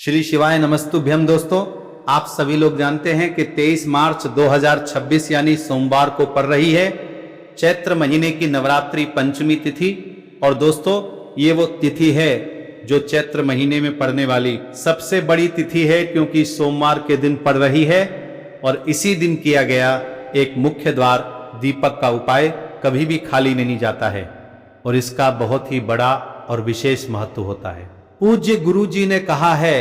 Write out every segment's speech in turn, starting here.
श्री शिवाय नमस्तुभ्यम। दोस्तों, आप सभी लोग जानते हैं कि 23 मार्च 2026 यानी सोमवार को पड़ रही है चैत्र महीने की नवरात्रि पंचमी तिथि। और दोस्तों, ये वो तिथि है जो चैत्र महीने में पड़ने वाली सबसे बड़ी तिथि है, क्योंकि सोमवार के दिन पड़ रही है। और इसी दिन किया गया एक मुख्य द्वार दीपक का उपाय कभी भी खाली नहीं जाता है और इसका बहुत ही बड़ा और विशेष महत्व होता है। पूज्य गुरु जी ने कहा है,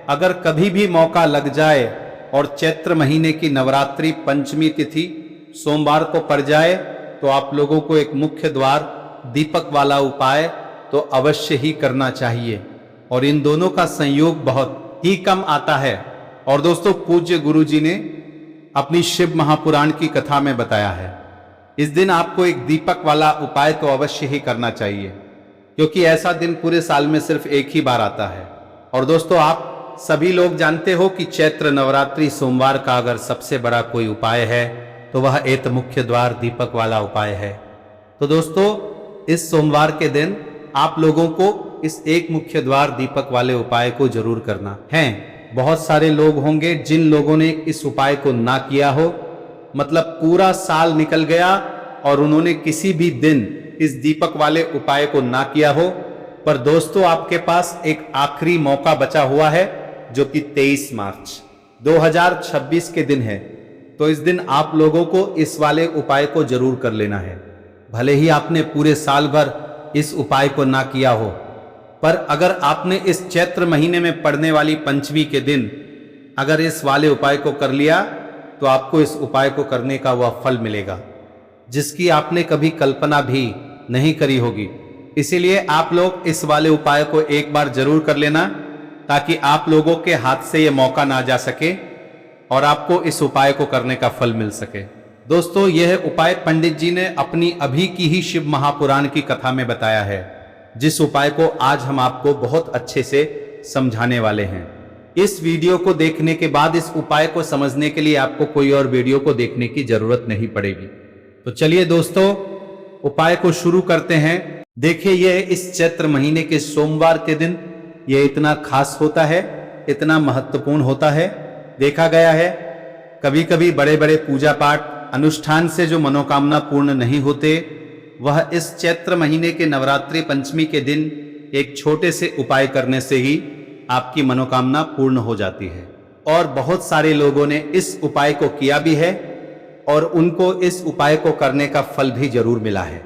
अगर कभी भी मौका लग जाए और चैत्र महीने की नवरात्रि पंचमी तिथि सोमवार को पड़ जाए तो आप लोगों को एक मुख्य द्वार दीपक वाला उपाय तो अवश्य ही करना चाहिए। और इन दोनों का संयोग बहुत ही कम आता है। और दोस्तों, पूज्य गुरु जी ने अपनी शिव महापुराण की कथा में बताया है, इस दिन आपको एक दीपक वाला उपाय तो अवश्य ही करना चाहिए, क्योंकि ऐसा दिन पूरे साल में सिर्फ एक ही बार आता है। और दोस्तों, आप सभी लोग जानते हो कि चैत्र नवरात्रि सोमवार का अगर सबसे बड़ा कोई उपाय है तो वह एक मुख्य द्वार दीपक वाला उपाय है। तो दोस्तों, इस सोमवार के दिन आप लोगों को इस एक मुख्य द्वार दीपक वाले उपाय को जरूर करना है। बहुत सारे लोग होंगे जिन लोगों ने इस उपाय को ना किया हो, मतलब पूरा साल निकल गया और उन्होंने किसी भी दिन इस दीपक वाले उपाय को ना किया हो। पर दोस्तों, आपके पास एक आखिरी मौका बचा हुआ है जो कि 23 मार्च 2026 के दिन है। तो इस दिन आप लोगों को इस वाले उपाय को जरूर कर लेना है। भले ही आपने पूरे साल भर इस उपाय को ना किया हो, पर अगर आपने इस चैत्र महीने में पड़ने वाली पंचमी के दिन अगर इस वाले उपाय को कर लिया तो आपको इस उपाय को करने का वह फल मिलेगा जिसकी आपने कभी कल्पना भी नहीं करी होगी। इसीलिए आप लोग इस वाले उपाय को एक बार जरूर कर लेना, ताकि आप लोगों के हाथ से यह मौका ना जा सके और आपको इस उपाय को करने का फल मिल सके। दोस्तों, यह उपाय पंडित जी ने अपनी अभी की ही शिव महापुराण की कथा में बताया है, जिस उपाय को आज हम आपको बहुत अच्छे से समझाने वाले हैं। इस वीडियो को देखने के बाद इस उपाय को समझने के लिए आपको कोई और वीडियो को देखने की जरूरत नहीं पड़ेगी। तो चलिए दोस्तों, उपाय को शुरू करते हैं। देखिए, यह इस चैत्र महीने के सोमवार के दिन यह इतना खास होता है, इतना महत्वपूर्ण होता है। देखा गया है कभी कभी बड़े बड़े पूजा पाठ अनुष्ठान से जो मनोकामना पूर्ण नहीं होते, वह इस चैत्र महीने के नवरात्रि पंचमी के दिन एक छोटे से उपाय करने से ही आपकी मनोकामना पूर्ण हो जाती है। और बहुत सारे लोगों ने इस उपाय को किया भी है और उनको इस उपाय को करने का फल भी जरूर मिला है।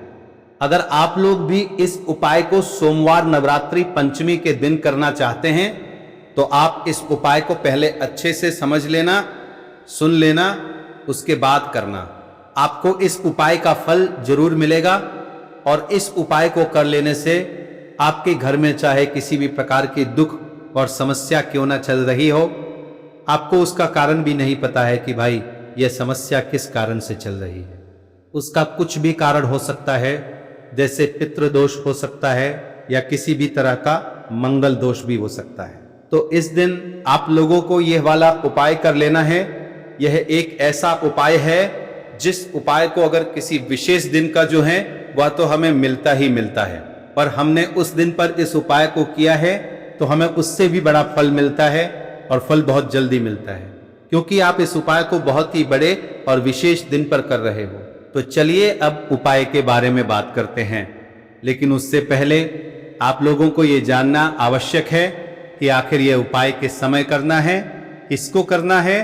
अगर आप लोग भी इस उपाय को सोमवार नवरात्रि पंचमी के दिन करना चाहते हैं तो आप इस उपाय को पहले अच्छे से समझ लेना, सुन लेना, उसके बाद करना। आपको इस उपाय का फल जरूर मिलेगा। और इस उपाय को कर लेने से आपके घर में चाहे किसी भी प्रकार की दुख और समस्या क्यों ना चल रही हो, आपको उसका कारण भी नहीं पता है कि भाई यह समस्या किस कारण से चल रही है। उसका कुछ भी कारण हो सकता है, जैसे पितृदोष हो सकता है या किसी भी तरह का मंगल दोष भी हो सकता है। तो इस दिन आप लोगों को यह वाला उपाय कर लेना है। यह एक ऐसा उपाय है जिस उपाय को अगर किसी विशेष दिन का जो है वह तो हमें मिलता ही मिलता है, पर हमने उस दिन पर इस उपाय को किया है तो हमें उससे भी बड़ा फल मिलता है और फल बहुत जल्दी मिलता है, क्योंकि आप इस उपाय को बहुत ही बड़े और विशेष दिन पर कर रहे हो। तो चलिए अब उपाय के बारे में बात करते हैं। लेकिन उससे पहले आप लोगों को ये जानना आवश्यक है कि आखिर यह उपाय किस समय करना है, किसको करना है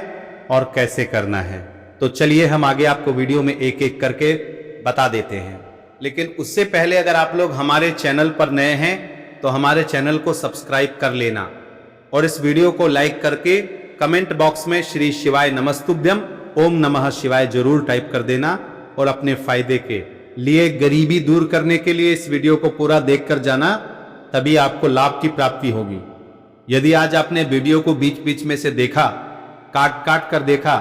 और कैसे करना है। तो चलिए हम आगे आपको वीडियो में एक एक करके बता देते हैं। लेकिन उससे पहले अगर आप लोग हमारे चैनल पर नए हैं तो हमारे चैनल को सब्सक्राइब कर लेना और इस वीडियो को लाइक करके कमेंट बॉक्स में श्री शिवाय नमस्तुभ्यम ओम नमः शिवाय जरूर टाइप कर देना। और अपने फायदे के लिए, गरीबी दूर करने के लिए इस वीडियो को पूरा देखकर जाना, तभी आपको लाभ की प्राप्ति होगी। यदि आज आपने वीडियो को बीच बीच में से देखा, काट काट कर देखा,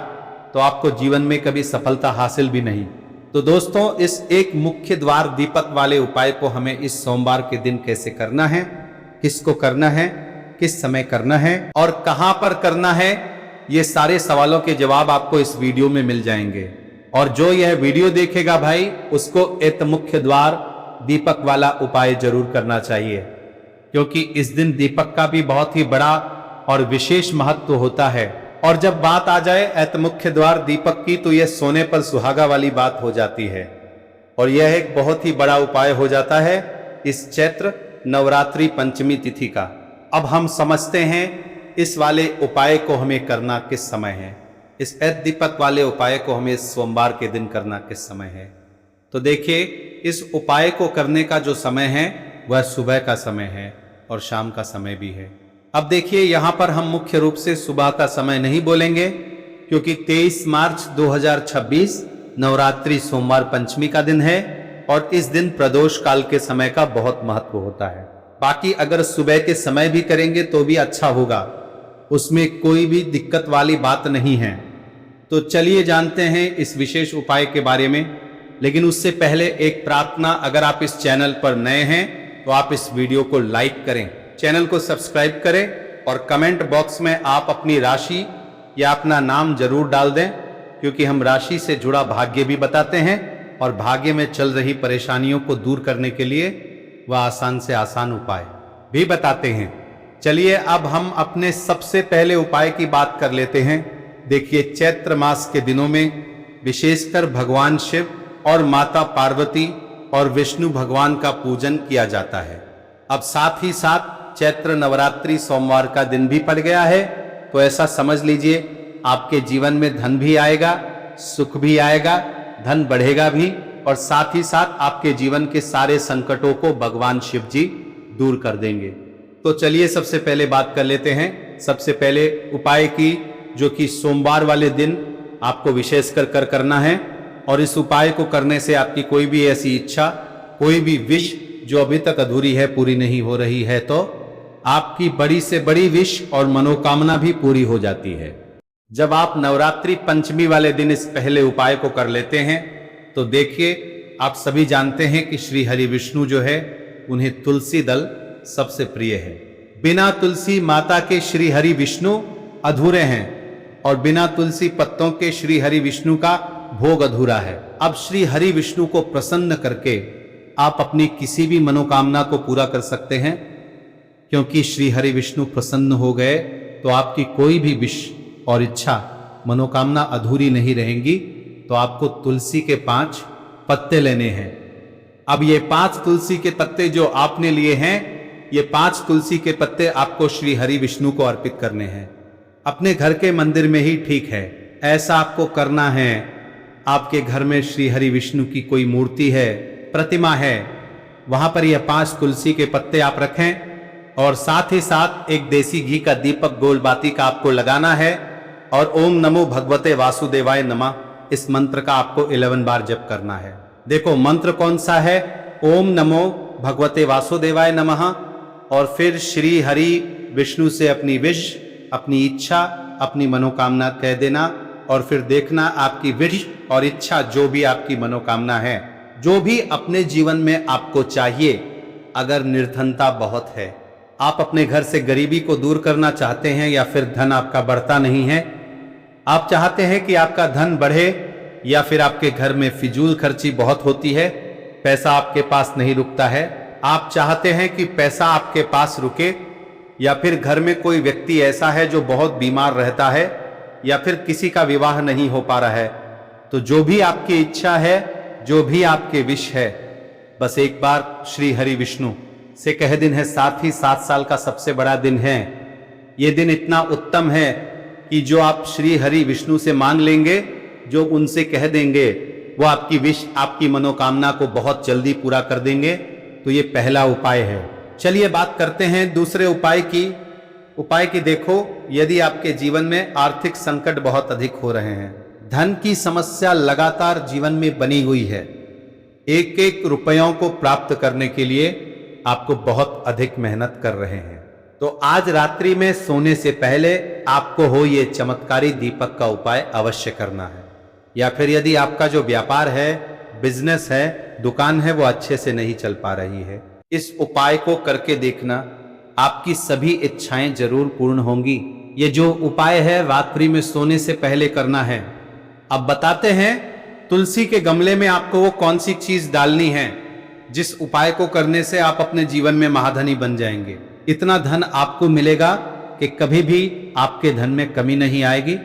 तो आपको जीवन में कभी सफलता हासिल भी नहीं। तो दोस्तों, इस एक मुख्य द्वार दीपक वाले उपाय को हमें इस सोमवार के दिन कैसे करना है, किसको करना है, किस समय करना है और कहां पर करना है, ये सारे सवालों के जवाब आपको इस वीडियो में मिल जाएंगे। और जो यह वीडियो देखेगा भाई, उसको एक मुख्य द्वार दीपक वाला उपाय जरूर करना चाहिए, क्योंकि इस दिन दीपक का भी बहुत ही बड़ा और विशेष महत्व होता है। और जब बात आ जाए ऐत मुख्य द्वार दीपक की, तो यह सोने पर सुहागा वाली बात हो जाती है और यह एक बहुत ही बड़ा उपाय हो जाता है इस चैत्र नवरात्रि पंचमी तिथि का। अब हम समझते हैं इस वाले उपाय को हमें करना किस समय है। इस ऐत दीपक वाले उपाय को हमें सोमवार के दिन करना किस समय है। तो देखिए, इस उपाय को करने का जो समय है वह सुबह का समय है और शाम का समय भी है। अब देखिए, यहां पर हम मुख्य रूप से सुबह का समय नहीं बोलेंगे क्योंकि 23 मार्च 2026 नवरात्रि सोमवार पंचमी का दिन है और इस दिन प्रदोष काल के समय का बहुत महत्व होता है। बाकी अगर सुबह के समय भी करेंगे तो भी अच्छा होगा, उसमें कोई भी दिक्कत वाली बात नहीं है। तो चलिए जानते हैं इस विशेष उपाय के बारे में। लेकिन उससे पहले एक प्रार्थना, अगर आप इस चैनल पर नए हैं तो आप इस वीडियो को लाइक करें, चैनल को सब्सक्राइब करें और कमेंट बॉक्स में आप अपनी राशि या अपना नाम जरूर डाल दें, क्योंकि हम राशि से जुड़ा भाग्य भी बताते हैं और भाग्य में चल रही परेशानियों को दूर करने के लिए वह आसान से आसान उपाय भी बताते हैं। चलिए अब हम अपने सबसे पहले उपाय की बात कर लेते हैं। देखिए, चैत्र मास के दिनों में विशेषकर भगवान शिव और माता पार्वती और विष्णु भगवान का पूजन किया जाता है। अब साथ ही साथ चैत्र नवरात्रि सोमवार का दिन भी पड़ गया है, तो ऐसा समझ लीजिए आपके जीवन में धन भी आएगा, सुख भी आएगा, धन बढ़ेगा भी और साथ ही साथ आपके जीवन के सारे संकटों को भगवान शिव जी दूर कर देंगे। तो चलिए सबसे पहले बात कर लेते हैं सबसे पहले उपाय की, जो कि सोमवार वाले दिन आपको विशेषकर करना है। और इस उपाय को करने से आपकी कोई भी ऐसी इच्छा, कोई भी विश जो अभी तक अधूरी है, पूरी नहीं हो रही है, तो आपकी बड़ी से बड़ी विश और मनोकामना भी पूरी हो जाती है। जब आप नवरात्रि पंचमी वाले दिन इस पहले उपाय को कर लेते हैं तो देखिए, आप सभी जानते हैं कि श्री हरि विष्णु जो है उन्हें तुलसी दल सबसे प्रिय है। बिना तुलसी माता के श्री हरि विष्णु अधूरे हैं और बिना तुलसी पत्तों के श्री हरि विष्णु का भोग अधूरा है। अब श्री हरि विष्णु को प्रसन्न करके आप अपनी किसी भी मनोकामना को पूरा कर सकते हैं, क्योंकि श्री हरि विष्णु प्रसन्न हो गए तो आपकी कोई भी विश और इच्छा, मनोकामना अधूरी नहीं रहेंगी। तो आपको तुलसी के 5 पत्ते लेने हैं। अब ये 5 तुलसी के पत्ते जो आपने लिए हैं, ये 5 तुलसी के पत्ते आपको श्री हरि विष्णु को अर्पित करने हैं। अपने घर के मंदिर में ही ठीक है, ऐसा आपको करना है। आपके घर में श्री हरि विष्णु की कोई मूर्ति है, प्रतिमा है, वहां पर यह 5 तुलसी के पत्ते आप रखें और साथ ही साथ एक देसी घी का दीपक गोलबाती का आपको लगाना है और ओम नमो भगवते वासुदेवाय नमः इस मंत्र का आपको 11 बार जप करना है। देखो मंत्र कौन सा है, ओम नमो भगवते वासुदेवाय नमः, और फिर श्री हरि विष्णु से अपनी विश, अपनी इच्छा, अपनी मनोकामना कह देना और फिर देखना आपकी विश और इच्छा, जो भी आपकी मनोकामना है, जो भी अपने जीवन में आपको चाहिए। अगर निर्धनता बहुत है, आप अपने घर से गरीबी को दूर करना चाहते हैं, या फिर धन आपका बढ़ता नहीं है, आप चाहते हैं कि आपका धन बढ़े, या फिर आपके घर में फिजूल खर्ची बहुत होती है, पैसा आपके पास नहीं रुकता है, आप चाहते हैं कि पैसा आपके पास रुके, या फिर घर में कोई व्यक्ति ऐसा है जो बहुत बीमार रहता है, या फिर किसी का विवाह नहीं हो पा रहा है, तो जो भी आपकी इच्छा है, जो भी आपके विश है, बस एक बार श्री हरि विष्णु से कह दिन है। साथ ही 7 साल का सबसे बड़ा दिन है। ये दिन इतना उत्तम है कि जो आप श्री हरि विष्णु से मांग लेंगे, जो उनसे कह देंगे, वो आपकी विश, आपकी मनोकामना को बहुत जल्दी पूरा कर देंगे। तो ये पहला उपाय है। चलिए बात करते हैं दूसरे उपाय की। देखो, यदि आपके जीवन में आर्थिक संकट बहुत अधिक हो रहे हैं, धन की समस्या लगातार जीवन में बनी हुई है, एक एक रुपयों को प्राप्त करने के लिए आपको बहुत अधिक मेहनत कर रहे हैं, तो आज रात्रि में सोने से पहले आपको हो ये चमत्कारी दीपक का उपाय अवश्य करना है। या फिर यदि आपका जो व्यापार है, बिजनेस है, दुकान है, वो अच्छे से नहीं चल पा रही है, इस उपाय को करके देखना, आपकी सभी इच्छाएं जरूर पूर्ण होंगी। ये जो उपाय है रात्रि में सोने से पहले करना है। अब बताते हैं तुलसी के गमले में आपको वो कौन सी चीज डालनी है जिस उपाय को करने से आप अपने जीवन में महाधनी बन जाएंगे। इतना धन आपको मिलेगा कि कभी भी आपके धन में कमी नहीं आएगी,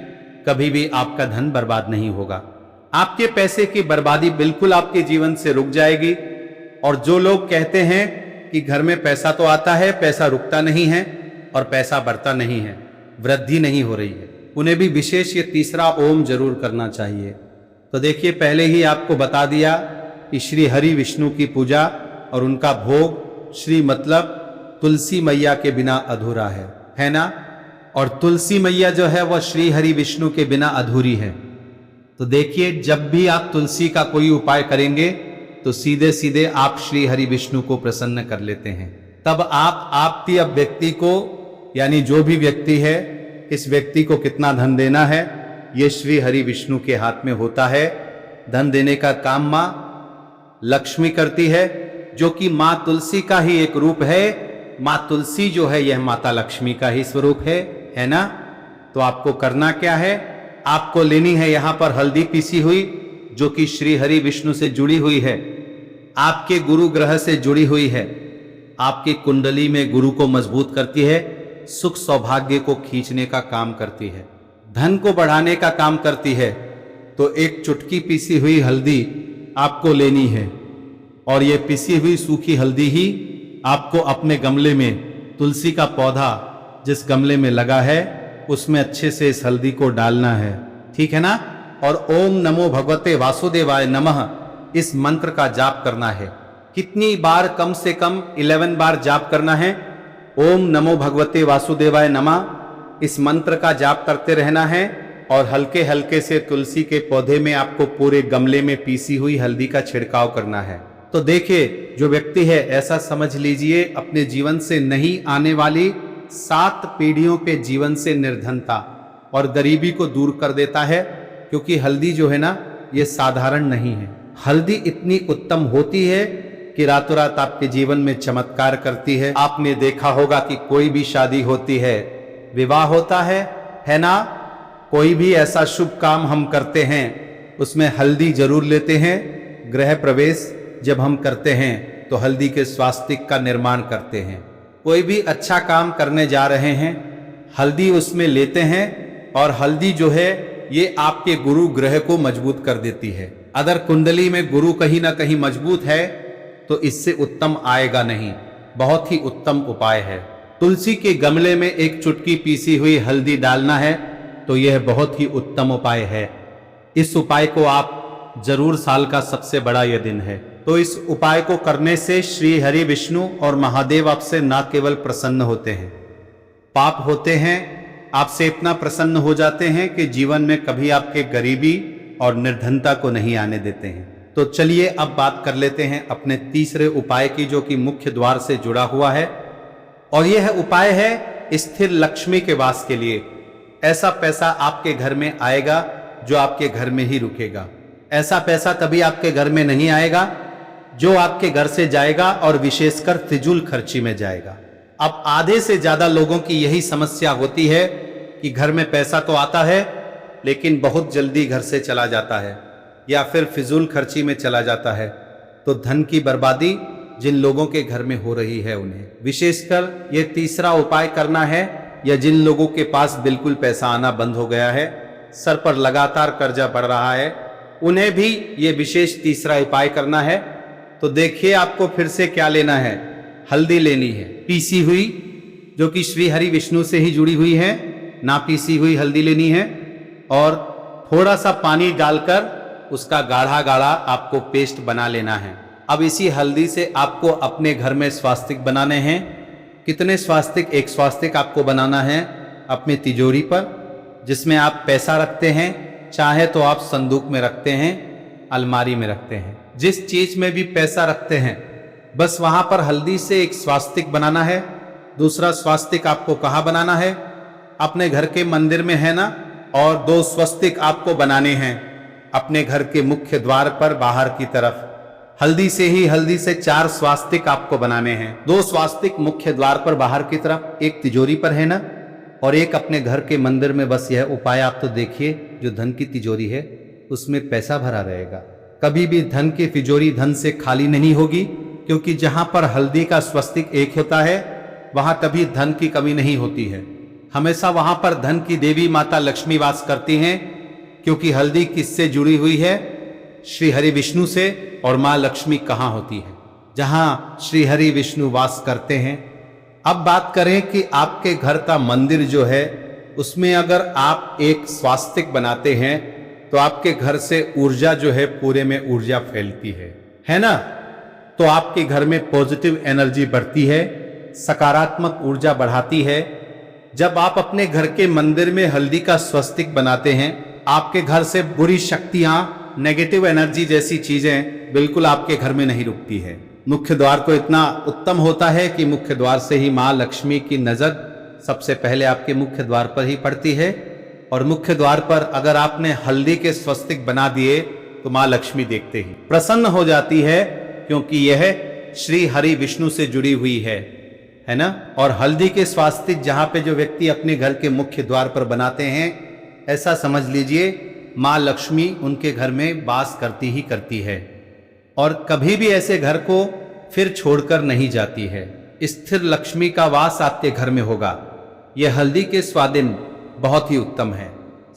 कभी भी आपका धन बर्बाद नहीं होगा। आपके पैसे की बर्बादी बिल्कुल आपके जीवन से रुक जाएगी। और जो लोग कहते हैं कि घर में पैसा तो आता है, पैसा रुकता नहीं है और पैसा बढ़ता नहीं है, वृद्धि नहीं हो रही है, उन्हें भी विशेष ये तीसरा ओम जरूर करना चाहिए। तो देखिए, पहले ही आपको बता दिया कि श्री हरि विष्णु की पूजा और उनका भोग श्री मतलब तुलसी मैया के बिना अधूरा है ना। और तुलसी मैया जो है वह श्री हरि विष्णु के बिना अधूरी है। तो देखिए, जब भी आप तुलसी का कोई उपाय करेंगे तो सीधे सीधे आप श्री हरि विष्णु को प्रसन्न कर लेते हैं। तब आपकी अब व्यक्ति को, यानी जो भी व्यक्ति है, इस व्यक्ति को कितना धन देना है ये श्री हरि विष्णु के हाथ में होता है। धन देने का काम मां लक्ष्मी करती है, जो कि मां तुलसी का ही एक रूप है। मां तुलसी जो है यह माता लक्ष्मी का ही स्वरूप है ना। तो आपको करना क्या है, आपको लेनी है यहां पर हल्दी पीसी हुई, जो कि श्री हरि विष्णु से जुड़ी हुई है, आपके गुरु ग्रह से जुड़ी हुई है, आपकी कुंडली में गुरु को मजबूत करती है, सुख सौभाग्य को खींचने का काम करती है, धन को बढ़ाने का काम करती है। तो एक चुटकी पीसी हुई हल्दी आपको लेनी है और ये पिसी हुई सूखी हल्दी ही आपको अपने गमले में, तुलसी का पौधा जिस गमले में लगा है उसमें अच्छे से इस हल्दी को डालना है, ठीक है ना। और ओम नमो भगवते वासुदेवाय नमः इस मंत्र का जाप करना है। कितनी बार, कम से कम 11 बार जाप करना है। ओम नमो भगवते वासुदेवाय नमः इस मंत्र का जाप करते रहना है और हल्के हल्के से तुलसी के पौधे में आपको पूरे गमले में पीसी हुई हल्दी का छिड़काव करना है। तो देखिए, जो व्यक्ति है, ऐसा समझ लीजिए अपने जीवन से नहीं आने वाली 7 पीढ़ियों के जीवन से निर्धनता और गरीबी को दूर कर देता है। क्योंकि हल्दी जो है ना, ये साधारण नहीं है। हल्दी इतनी उत्तम होती है कि रातों रात आपके जीवन में चमत्कार करती है। आपने देखा होगा कि कोई भी शादी होती है, विवाह होता है ना, कोई भी ऐसा शुभ काम हम करते हैं उसमें हल्दी जरूर लेते हैं। गृह प्रवेश जब हम करते हैं तो हल्दी के स्वास्तिक का निर्माण करते हैं। कोई भी अच्छा काम करने जा रहे हैं, हल्दी उसमें लेते हैं। और हल्दी जो है ये आपके गुरु ग्रह को मजबूत कर देती है। अगर कुंडली में गुरु कहीं ना कहीं मजबूत है तो इससे उत्तम आएगा नहीं। बहुत ही उत्तम उपाय है। तुलसी के गमले में एक चुटकी पीसी हुई हल्दी डालना है, तो यह बहुत ही उत्तम उपाय है। इस उपाय को आप जरूर, साल का सबसे बड़ा यह दिन है, तो इस उपाय को करने से श्री हरि विष्णु और महादेव आपसे न केवल प्रसन्न होते हैं, पाप होते हैं आपसे इतना प्रसन्न हो जाते हैं कि जीवन में कभी आपके गरीबी और निर्धनता को नहीं आने देते हैं। तो चलिए अब बात कर लेते हैं अपने तीसरे उपाय की, जो कि मुख्य द्वार से जुड़ा हुआ है। और यह उपाय है स्थिर लक्ष्मी के वास के लिए। ऐसा पैसा आपके घर में आएगा जो आपके घर में ही रुकेगा। ऐसा पैसा तभी आपके घर में नहीं आएगा जो आपके घर से जाएगा और विशेषकर फिजूल खर्ची में जाएगा। अब आधे से ज्यादा लोगों की यही समस्या होती है कि घर में पैसा तो आता है लेकिन बहुत जल्दी घर से चला जाता है या फिर फिजूल खर्ची में चला जाता है। तो धन की बर्बादी जिन लोगों के घर में हो रही है उन्हें विशेषकर ये तीसरा उपाय करना है, या जिन लोगों के पास बिल्कुल पैसा आना बंद हो गया है, सर पर लगातार कर्जा बढ़ रहा है, उन्हें भी ये विशेष तीसरा उपाय करना है। तो देखिए आपको फिर से क्या लेना है, हल्दी लेनी है पीसी हुई, जो कि श्री हरि विष्णु से ही जुड़ी हुई है, ना पीसी हुई हल्दी लेनी है। और थोड़ा सा पानी डालकर उसका गाढ़ा गाढ़ा आपको पेस्ट बना लेना है। अब इसी हल्दी से आपको अपने घर में स्वास्तिक बनाने हैं। कितने स्वास्तिक? एक स्वास्तिक आपको बनाना है अपनी तिजोरी पर, जिसमें आप पैसा रखते हैं। चाहे तो आप संदूक में रखते हैं, अलमारी में रखते हैं, जिस चीज में भी पैसा रखते हैं, बस वहां पर हल्दी से एक स्वास्तिक बनाना है। दूसरा स्वास्तिक आपको कहाँ बनाना है? अपने घर के मंदिर में है ना। और 2 स्वस्तिक आपको बनाने हैं अपने घर के मुख्य द्वार पर बाहर की तरफ। हल्दी से 4 स्वास्तिक आपको बनाने हैं। 2 स्वास्तिक मुख्य द्वार पर बाहर की तरफ, एक तिजोरी पर है ना, और एक अपने घर के मंदिर में। बस यह उपाय आप तो देखिए, जो धन की तिजोरी है उसमें पैसा भरा रहेगा। कभी भी धन की तिजोरी धन से खाली नहीं होगी, क्योंकि जहां पर हल्दी का स्वस्तिक एक होता है वहां कभी धन की कमी नहीं होती है। हमेशा वहां पर धन की देवी माता लक्ष्मी वास करती हैं, क्योंकि हल्दी किससे जुड़ी हुई है? श्री हरि विष्णु से। और मां लक्ष्मी कहाँ होती है? जहां श्री हरि विष्णु वास करते हैं। अब बात करें कि आपके घर का मंदिर जो है उसमें अगर आप एक स्वास्तिक बनाते हैं तो आपके घर से ऊर्जा जो है पूरे में ऊर्जा फैलती है ना? तो आपके घर में पॉजिटिव एनर्जी बढ़ती है, सकारात्मक ऊर्जा बढ़ाती है। जब आप अपने घर के मंदिर में हल्दी का स्वस्तिक बनाते हैं, आपके घर से बुरी शक्तियां, नेगेटिव एनर्जी जैसी चीजें बिल्कुल आपके घर में नहीं रुकती है। मुख्य द्वार को इतना उत्तम होता है कि मुख्य द्वार से ही मां लक्ष्मी की नजर सबसे पहले आपके मुख्य द्वार पर ही पड़ती है। और मुख्य द्वार पर अगर आपने हल्दी के स्वस्तिक बना दिए तो मां लक्ष्मी देखते ही प्रसन्न हो जाती है, क्योंकि यह श्री हरि विष्णु से जुड़ी हुई है ना? और हल्दी के स्वास्तिक जहां पे जो व्यक्ति अपने घर के मुख्य द्वार पर बनाते हैं, ऐसा समझ लीजिए मां लक्ष्मी उनके घर में वास करती ही करती है और कभी भी ऐसे घर को फिर छोड़कर नहीं जाती है। स्थिर लक्ष्मी का वास आपके घर में होगा। यह हल्दी के स्वादिन बहुत ही उत्तम है।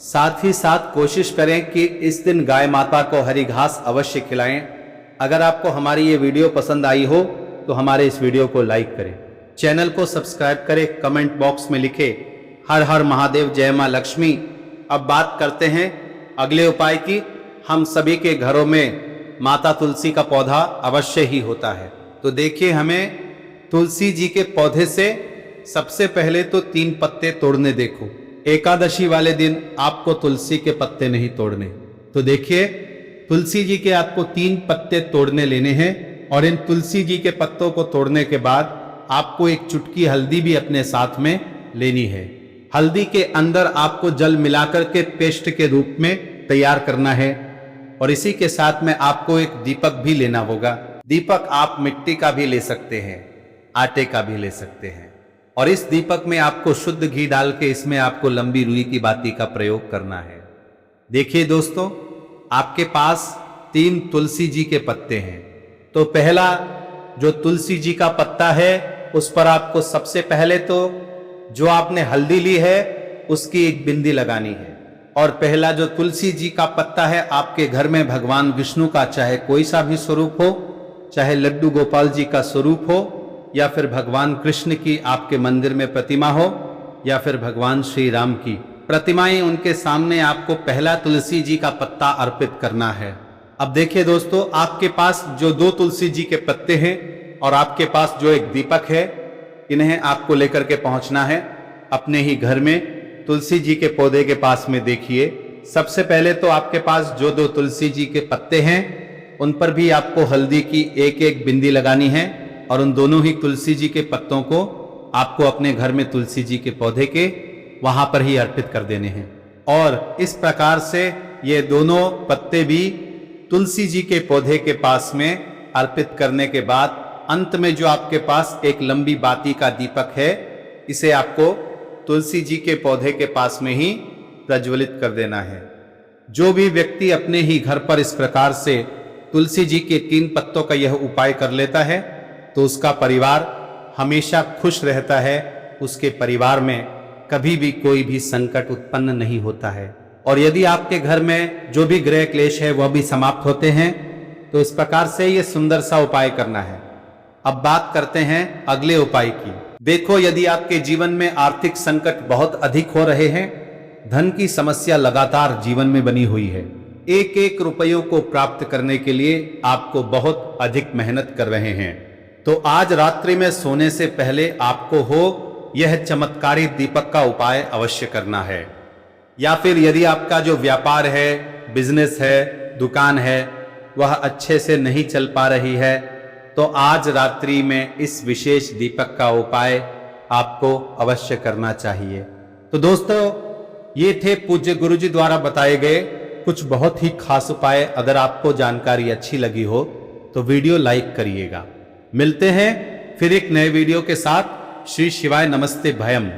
साथ ही साथ कोशिश करें कि इस दिन गाय माता को हरी घास अवश्य खिलाएं। अगर आपको हमारी ये वीडियो पसंद आई हो तो हमारे इस वीडियो को लाइक करें, चैनल को सब्सक्राइब करें, कमेंट बॉक्स में लिखे हर हर महादेव, जय मां लक्ष्मी। अब बात करते हैं अगले उपाय की। हम सभी के घरों में माता तुलसी का पौधा अवश्य ही होता है। तो देखिए, हमें तुलसी जी के पौधे से सबसे पहले तो 3 पत्ते तोड़ने देखो। एकादशी वाले दिन आपको तुलसी के पत्ते नहीं तोड़ने। तो देखिए, तुलसी जी के आपको 3 पत्ते तोड़ने लेने हैं और इन तुलसी जी के पत्तों को तोड़ने के बाद आपको एक चुटकी हल्दी भी अपने साथ में लेनी है। हल्दी के अंदर आपको जल मिलाकर के पेस्ट के रूप में तैयार करना है और इसी के साथ में आपको एक दीपक भी लेना होगा। दीपक आप मिट्टी का भी ले सकते हैं, आटे का भी ले सकते हैं। और इस दीपक में आपको शुद्ध घी डाल के इसमें आपको लंबी रुई की बाती का प्रयोग करना है। देखिए दोस्तों, आपके पास 3 तुलसी जी के पत्ते हैं। तो पहला जो तुलसी जी का पत्ता है उस पर आपको सबसे पहले तो जो आपने हल्दी ली है उसकी एक बिंदी लगानी है। और पहला जो तुलसी जी का पत्ता है, आपके घर में भगवान विष्णु का चाहे कोई सा भी स्वरूप हो, चाहे लड्डू गोपाल जी का स्वरूप हो, या फिर भगवान कृष्ण की आपके मंदिर में प्रतिमा हो, या फिर भगवान श्री राम की प्रतिमाएं, उनके सामने आपको पहला तुलसी जी का पत्ता अर्पित करना है। अब देखिए दोस्तों, आपके पास जो 2 तुलसी जी के पत्ते हैं और आपके पास जो एक दीपक है, इन्हें आपको लेकर के पहुंचना है अपने ही घर में तुलसी जी के पौधे के पास में। देखिए, सबसे पहले तो आपके पास जो 2 तुलसी जी के पत्ते हैं उन पर भी आपको हल्दी की एक बिंदी लगानी है और उन दोनों ही तुलसी जी के पत्तों को आपको अपने घर में तुलसी जी के पौधे के वहां पर ही अर्पित कर देने हैं। और इस प्रकार से ये दोनों पत्ते भी तुलसी जी के पौधे के पास में अर्पित करने के बाद अंत में जो आपके पास एक लंबी बाती का दीपक है, इसे आपको तुलसी जी के पौधे के पास में ही प्रज्वलित कर देना है। जो भी व्यक्ति अपने ही घर पर इस प्रकार से तुलसी जी के 3 पत्तों का यह उपाय कर लेता है तो उसका परिवार हमेशा खुश रहता है। उसके परिवार में कभी भी कोई भी संकट उत्पन्न नहीं होता है। और यदि आपके घर में जो भी ग्रह क्लेश है वह भी समाप्त होते हैं, तो इस प्रकार से ये सुंदर सा उपाय करना है। अब बात करते हैं अगले उपाय की। देखो, यदि आपके जीवन में आर्थिक संकट बहुत अधिक हो रहे हैं, धन की समस्या लगातार जीवन में बनी हुई है, एक रुपयों को प्राप्त करने के लिए आपको बहुत अधिक मेहनत कर रहे हैं, तो आज रात्रि में सोने से पहले आपको यह चमत्कारी दीपक का उपाय अवश्य करना है। या फिर यदि आपका जो व्यापार है, बिजनेस है, दुकान है, वह अच्छे से नहीं चल पा रही है, तो आज रात्रि में इस विशेष दीपक का उपाय आपको अवश्य करना चाहिए। तो दोस्तों, ये थे पूज्य गुरुजी द्वारा बताए गए कुछ बहुत ही खास उपाय। अगर आपको जानकारी अच्छी लगी हो तो वीडियो लाइक करिएगा। मिलते हैं फिर एक नए वीडियो के साथ। श्री शिवाय नमस्ते भयम।